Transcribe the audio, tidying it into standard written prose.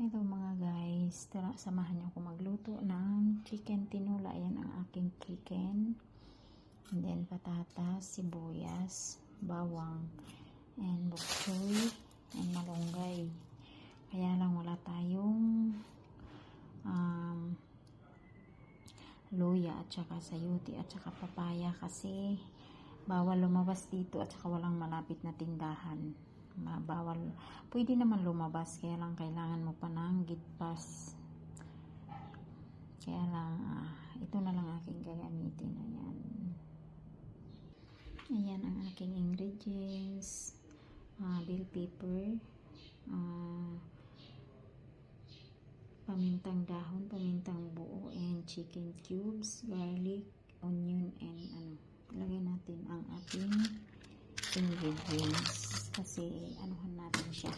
Hello mga guys, tara samahan niyo ako magluto ng chicken tinola. Ayan ang aking chicken. And then patatas, sibuyas, bawang, and bok choy, and malunggay. Kaya lang wala tayong luya at saka sayuti at saka papaya kasi bawal lumabas dito at saka walang malapit na tindahan. Bawal, pwede naman lumabas, kaya lang kailangan mo pa ng gate pass. Kaya lang ito na lang aking gagamitin. Ayan ang aking ingredients. Bell pepper, pamintang dahon, pamintang buo, and chicken cubes, garlic, onion, and ilagay natin ang ating ingredients kasi anuhan natin siya.